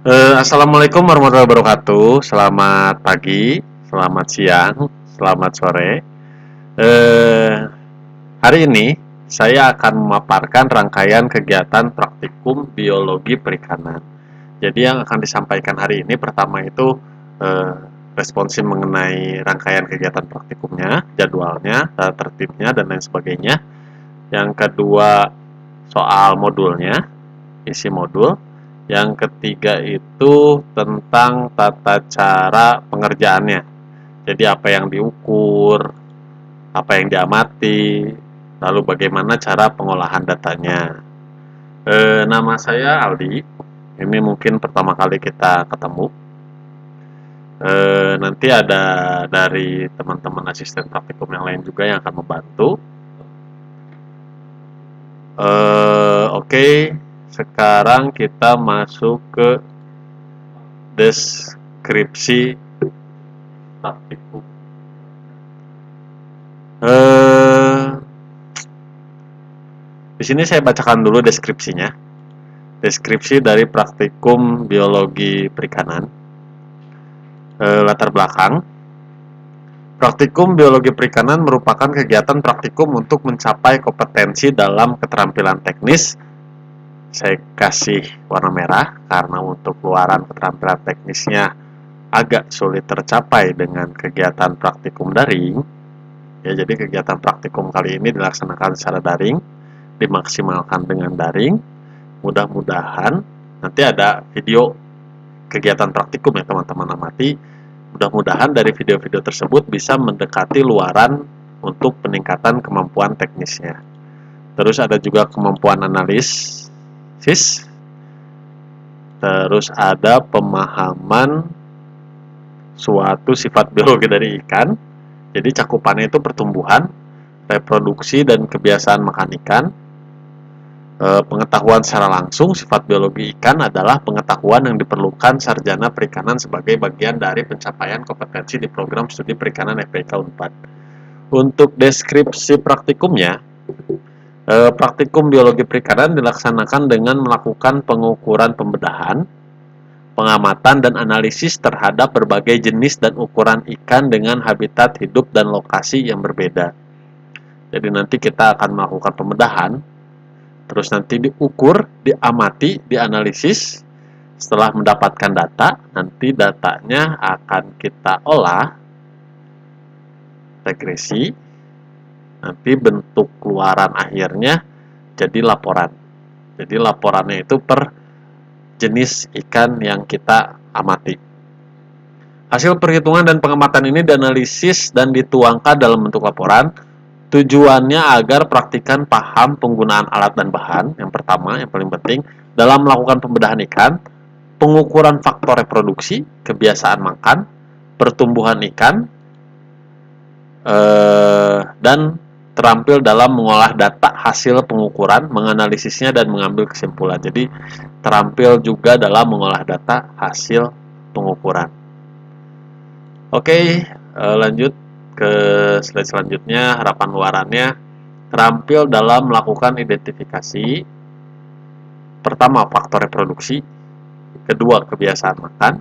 Assalamualaikum warahmatullahi wabarakatuh. Selamat pagi, selamat siang, selamat sore. Eh, Hari ini saya akan memaparkan rangkaian kegiatan praktikum biologi perikanan. Jadi yang akan disampaikan hari ini pertama itu eh, responsif mengenai rangkaian kegiatan praktikumnya, jadwalnya, tertibnya dan lain sebagainya. Yang kedua soal modulnya, isi modul. Yang ketiga itu tentang tata cara pengerjaannya. Jadi apa yang diukur, apa yang diamati, lalu bagaimana cara pengolahan datanya. Nama saya Aldi. Ini mungkin pertama kali kita ketemu. Nanti ada dari teman-teman asisten praktikum yang lain juga yang akan membantu. Oke, sekarang kita masuk ke deskripsi praktikum. Di sini saya bacakan dulu deskripsinya. Deskripsi dari praktikum biologi perikanan. Latar belakang. Praktikum biologi perikanan merupakan kegiatan praktikum untuk mencapai kompetensi dalam keterampilan teknis. Saya kasih warna merah karena untuk luaran keterampilan teknisnya agak sulit tercapai dengan kegiatan praktikum daring. Ya, jadi kegiatan praktikum kali ini dilaksanakan secara daring, dimaksimalkan dengan daring. Mudah-mudahan nanti ada video kegiatan praktikum ya teman-teman amati. Mudah-mudahan dari video-video tersebut bisa mendekati luaran untuk peningkatan kemampuan teknisnya. Terus ada juga kemampuan analisis, terus ada pemahaman suatu sifat biologi dari ikan. Jadi cakupannya itu pertumbuhan, reproduksi, dan kebiasaan makan ikan. Pengetahuan secara langsung sifat biologi ikan adalah pengetahuan yang diperlukan sarjana perikanan sebagai bagian dari pencapaian kompetensi di program studi perikanan FPK Unpad. Untuk deskripsi praktikumnya, praktikum biologi perikanan dilaksanakan dengan melakukan pengukuran pembedahan, pengamatan dan analisis terhadap berbagai jenis dan ukuran ikan dengan habitat hidup dan lokasi yang berbeda. Jadi nanti kita akan melakukan pembedahan, terus nanti diukur, diamati, dianalisis. Setelah mendapatkan data, nanti datanya akan kita olah, regresi, nanti bentuk keluaran akhirnya jadi laporan. Jadi laporannya itu per jenis ikan yang kita amati. Hasil perhitungan dan pengamatan ini dianalisis dan dituangkan dalam bentuk laporan. Tujuannya agar praktikan paham penggunaan alat dan bahan, yang pertama, yang paling penting, dalam melakukan pembedahan ikan, pengukuran faktor reproduksi, kebiasaan makan, pertumbuhan ikan, dan terampil dalam mengolah data hasil pengukuran, menganalisisnya, dan mengambil kesimpulan. Jadi, terampil juga dalam mengolah data hasil pengukuran. Oke, lanjut ke slide selanjutnya. Harapan luarannya terampil dalam melakukan identifikasi. Pertama, faktor reproduksi. Kedua, kebiasaan makan.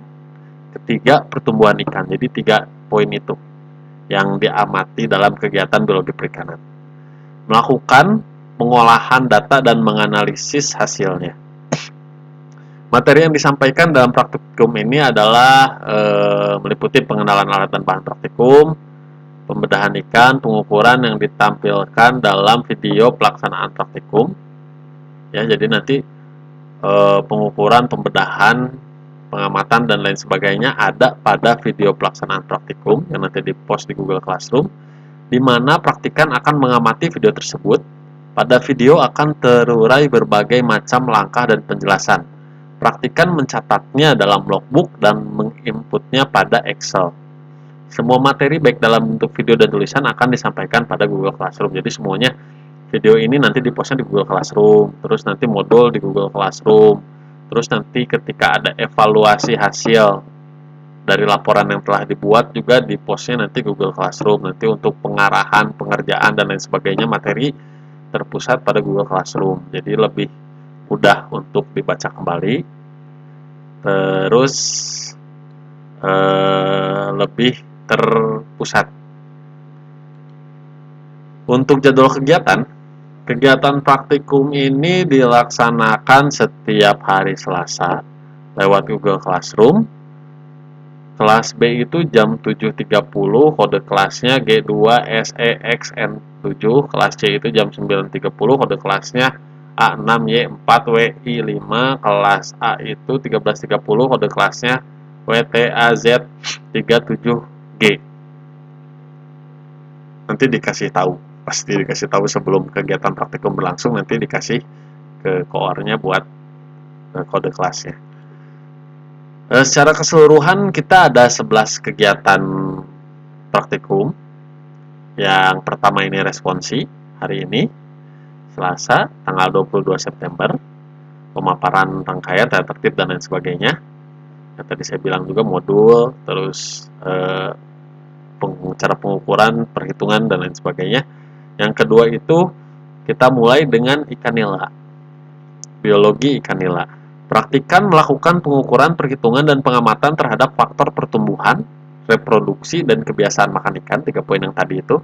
Ketiga, pertumbuhan ikan. Jadi 3 poin itu yang diamati dalam kegiatan biologi perikanan. Melakukan pengolahan data dan menganalisis hasilnya. Materi yang disampaikan dalam praktikum ini adalah meliputi pengenalan alat dan bahan praktikum, pembedahan ikan, pengukuran yang ditampilkan dalam video pelaksanaan praktikum. Ya, jadi nanti pengukuran, pembedahan, pengamatan dan lain sebagainya ada pada video pelaksanaan praktikum yang nanti dipost di Google Classroom, di mana praktikan akan mengamati video tersebut. Pada video akan terurai berbagai macam langkah dan penjelasan. Praktikan mencatatnya dalam logbook dan menginputnya pada Excel. Semua materi baik dalam bentuk video dan tulisan akan disampaikan pada Google Classroom. Jadi semuanya video ini nanti dipostnya di Google Classroom, terus nanti modul di Google Classroom, terus nanti ketika ada evaluasi hasil dari laporan yang telah dibuat juga dipostnya nanti Google Classroom. Nanti untuk pengarahan, pengerjaan dan lain sebagainya materi terpusat pada Google Classroom. Jadi lebih mudah untuk dibaca kembali. terus lebih terpusat. Untuk jadwal kegiatan, kegiatan praktikum ini dilaksanakan setiap hari Selasa lewat Google Classroom. Kelas B itu jam 7.30, kode kelasnya G2SEXN7. Kelas C itu jam 9.30, kode kelasnya A6Y4WI5. Kelas A itu 13.30, kode kelasnya WTAZ37G. Nanti dikasih tahu, pasti dikasih tahu sebelum kegiatan praktikum berlangsung, nanti dikasih ke koornya buat kode kelasnya. Secara keseluruhan kita ada 11 kegiatan praktikum. Yang pertama ini responsi hari ini Selasa tanggal 22 September, pemaparan rangkaian tata tertib dan lain sebagainya. Yang tadi saya bilang juga modul, terus cara pengukuran, perhitungan dan lain sebagainya. Yang kedua itu kita mulai dengan ikan nila, biologi ikan nila. Praktikan melakukan pengukuran, perhitungan, dan pengamatan terhadap faktor pertumbuhan, reproduksi, dan kebiasaan makan ikan, 3 poin yang tadi itu,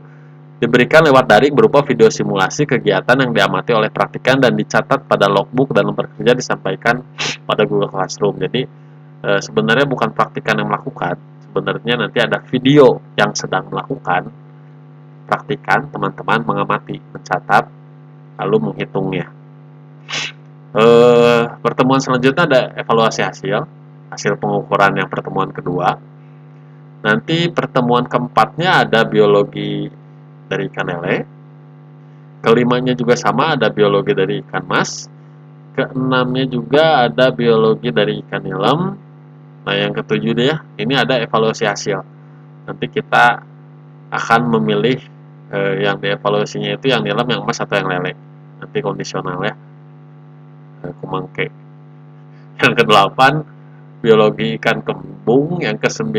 diberikan lewat daring berupa video simulasi kegiatan yang diamati oleh praktikan dan dicatat pada logbook dan lembar kerja disampaikan pada Google Classroom. Jadi sebenarnya bukan praktikan yang melakukan, sebenarnya nanti ada video yang sedang melakukan praktikan, teman-teman mengamati, mencatat, lalu menghitungnya. Pertemuan selanjutnya ada evaluasi hasil pengukuran yang pertemuan kedua. Nanti pertemuan keempatnya ada biologi dari ikan lele. Kelimanya juga sama, ada biologi dari ikan mas. Keenamnya juga ada biologi dari ikan nilem. Nah, yang ketujuh deh ya, ini ada evaluasi hasil. Nanti kita akan memilih yang dievaluasinya itu yang nilem, yang mas, atau yang lele. Nanti kondisional ya. Kumangke. Yang ke-8 biologi ikan kembung, yang ke-9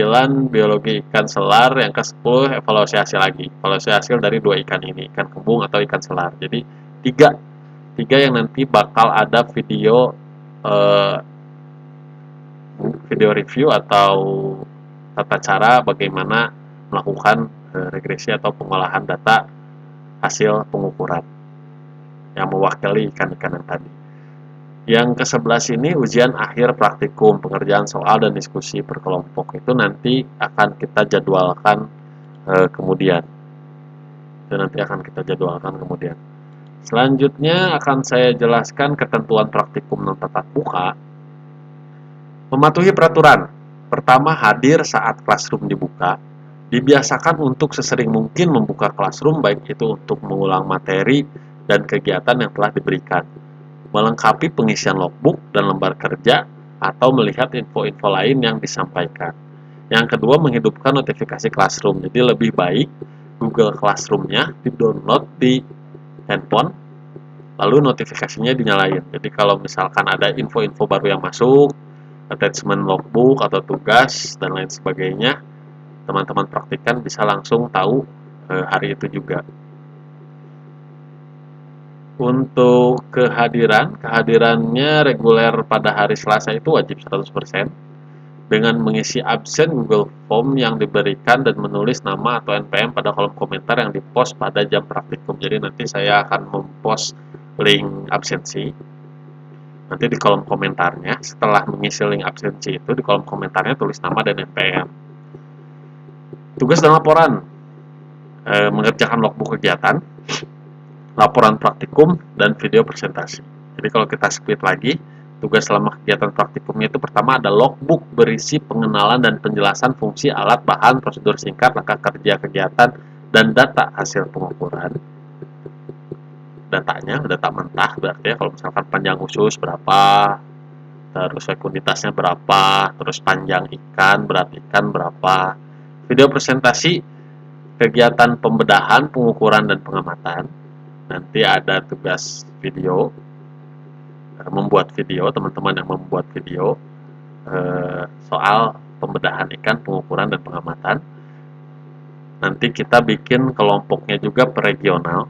biologi ikan selar, yang ke-10 evaluasi hasil lagi. Evaluasi hasil dari 2 ikan ini, ikan kembung atau ikan selar. Jadi tiga yang nanti bakal ada video video review atau tata cara bagaimana melakukan regresi atau pengolahan data hasil pengukuran yang mewakili ikan-ikan yang tadi. Yang ke-11 ini ujian akhir praktikum, pengerjaan soal dan diskusi berkelompok. Itu nanti akan kita jadwalkan kemudian. Selanjutnya akan saya jelaskan ketentuan praktikum non tatap muka. Mematuhi peraturan. Pertama, hadir saat classroom dibuka. Dibiasakan untuk sesering mungkin membuka classroom, baik itu untuk mengulang materi dan kegiatan yang telah diberikan, melengkapi pengisian logbook dan lembar kerja, atau melihat info-info lain yang disampaikan. Yang kedua, menghidupkan notifikasi classroom. Jadi lebih baik Google Classroom-nya di-download di handphone, lalu notifikasinya dinyalain. Jadi kalau misalkan ada info-info baru yang masuk, attachment logbook atau tugas dan lain sebagainya, teman-teman praktikan bisa langsung tahu hari itu juga. Untuk kehadirannya reguler pada hari Selasa itu wajib 100%, dengan mengisi absen Google Form yang diberikan dan menulis nama atau NPM pada kolom komentar yang dipost pada jam praktikum. Jadi nanti saya akan mempost link absensi. Nanti di kolom komentarnya, setelah mengisi link absensi itu, di kolom komentarnya tulis nama dan NPM. Tugas dan laporan, mengerjakan logbook kegiatan, laporan praktikum, dan video presentasi. Jadi kalau kita split lagi, tugas selama kegiatan praktikumnya itu pertama ada logbook berisi pengenalan dan penjelasan fungsi alat, bahan, prosedur singkat, langkah kerja kegiatan, dan data hasil pengukuran. Datanya, data mentah berarti ya, kalau misalkan panjang usus berapa, terus fekunditasnya berapa, terus panjang ikan, berat ikan berapa. Video presentasi, kegiatan pembedahan, pengukuran, dan pengamatan. Nanti ada tugas video, membuat video, teman-teman yang membuat video soal pembedahan ikan, pengukuran, dan pengamatan. Nanti kita bikin kelompoknya juga per regional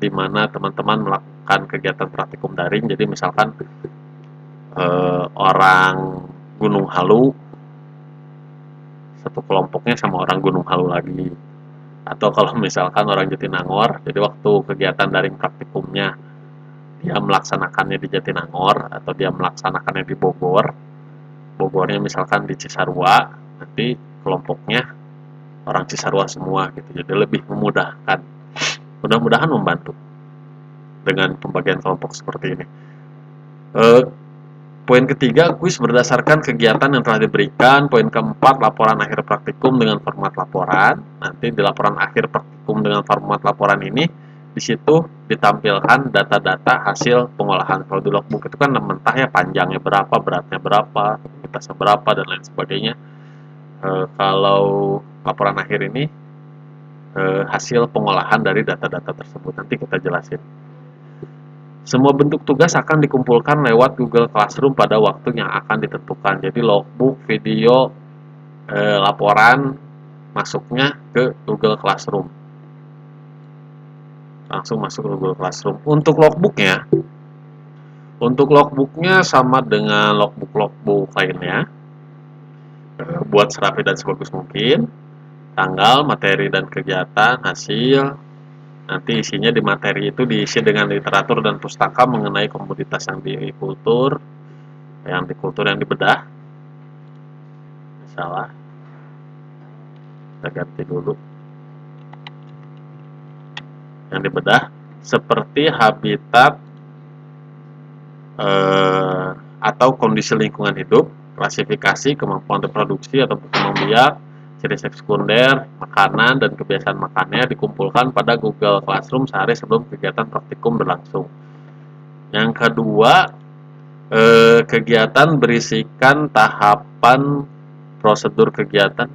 di mana teman-teman melakukan kegiatan praktikum daring. Jadi misalkan orang Gunung Halu, satu kelompoknya sama orang Gunung Halu lagi. Atau kalau misalkan orang Jatinangor, jadi waktu kegiatan daring praktikumnya dia melaksanakannya di Jatinangor atau dia melaksanakannya di Bogor, Bogornya misalkan di Cisarua, nanti kelompoknya orang Cisarua semua gitu, jadi lebih memudahkan, mudah-mudahan membantu dengan pembagian kelompok seperti ini. Poin ketiga, kuis berdasarkan kegiatan yang telah diberikan. Poin keempat, laporan akhir praktikum dengan format laporan. Nanti di laporan akhir praktikum dengan format laporan ini, di situ ditampilkan data-data hasil pengolahan. Kalau di logbook itu kan mentah ya, panjangnya berapa, beratnya berapa, kualitasnya berapa, dan lain sebagainya. Kalau laporan akhir ini, hasil pengolahan dari data-data tersebut. Nanti kita jelasin. Semua bentuk tugas akan dikumpulkan lewat Google Classroom pada waktu yang akan ditentukan. Jadi logbook, video, laporan masuknya ke Google Classroom. Langsung masuk ke Google Classroom. Untuk logbooknya sama dengan logbook lainnya. Buat serapi dan sebagus mungkin. Tanggal, materi dan kegiatan, hasil. Nanti isinya di materi itu diisi dengan literatur dan pustaka mengenai komoditas yang dikultur, yang dibedah. Salah, kita ganti dulu. Yang dibedah seperti habitat atau kondisi lingkungan hidup, klasifikasi, kemampuan reproduksi atau berkembang biak, ciri sekunder, makanan, dan kebiasaan makannya dikumpulkan pada Google Classroom sehari sebelum kegiatan praktikum berlangsung. Yang kedua, kegiatan berisikan tahapan prosedur kegiatan,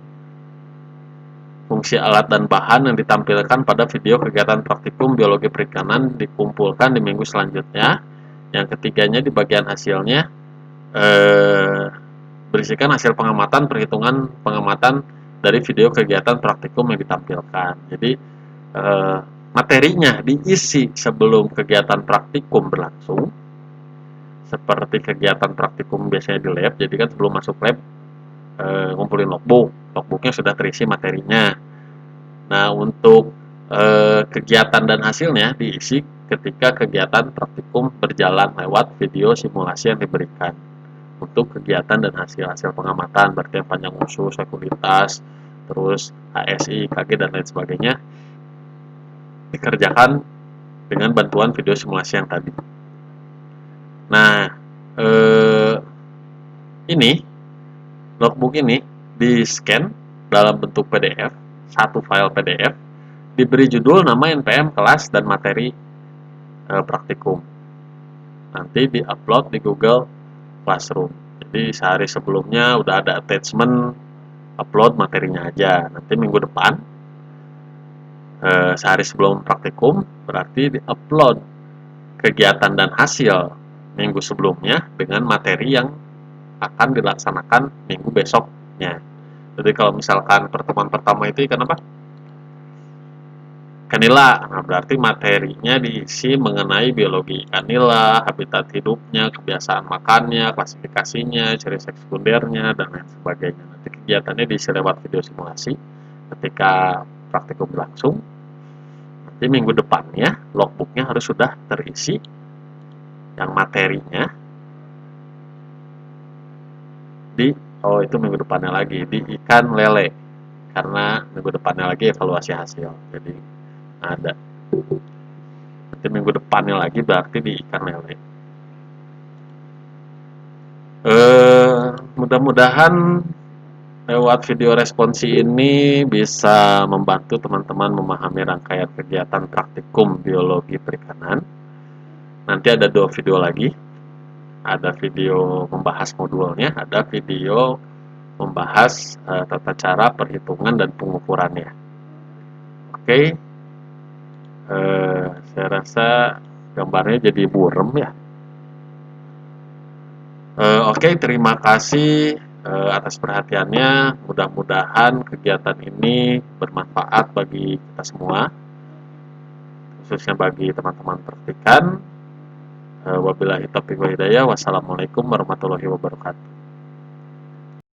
fungsi alat dan bahan yang ditampilkan pada video kegiatan praktikum biologi perikanan dikumpulkan di minggu selanjutnya. Yang ketiganya di bagian hasilnya, berisikan hasil pengamatan, perhitungan pengamatan dari video kegiatan praktikum yang ditampilkan. Jadi materinya diisi sebelum kegiatan praktikum berlangsung, seperti kegiatan praktikum biasanya di lab. Jadi kan sebelum masuk lab ngumpulin logbooknya sudah terisi materinya. Nah, untuk kegiatan dan hasilnya diisi ketika kegiatan praktikum berjalan lewat video simulasi yang diberikan. Untuk kegiatan dan hasil pengamatan, berarti yang panjang usus, sekulitas, terus HSI, KG, dan lain sebagainya, dikerjakan dengan bantuan video simulasi yang tadi. Nah, logbook ini di-scan dalam bentuk PDF, satu file PDF, diberi judul, nama, NPM, kelas, dan materi praktikum. Nanti di-upload di Google Classroom. Jadi sehari sebelumnya udah ada attachment, upload materinya aja. Nanti minggu depan, sehari sebelum praktikum, berarti di-upload kegiatan dan hasil minggu sebelumnya dengan materi yang akan dilaksanakan minggu besoknya. Jadi kalau misalkan pertemuan pertama itu ikan apa? Kanila. Nah, berarti materinya diisi mengenai biologi ikan nila, habitat hidupnya, kebiasaan makannya, klasifikasinya, ciri sekundernya, dan lain sebagainya. Nanti kegiatannya diisi lewat video simulasi ketika praktikum berlangsung. Nanti minggu depannya logbooknya harus sudah terisi yang materinya itu minggu depannya lagi di ikan lele, karena minggu depannya lagi evaluasi hasil. Jadi ada nanti minggu depannya lagi berarti di ikan lele. Mudah-mudahan lewat video responsi ini bisa membantu teman-teman memahami rangkaian kegiatan praktikum biologi perikanan. Nanti ada 2 video lagi. Ada video membahas modulnya, ada video membahas tata cara perhitungan dan pengukurannya. Oke, saya rasa gambarnya jadi burem ya. Oke, terima kasih atas perhatiannya. Mudah-mudahan kegiatan ini bermanfaat bagi kita semua, khususnya bagi teman-teman praktikan. Wabillahi taufiq wal hidayah. Wassalamualaikum warahmatullahi wabarakatuh.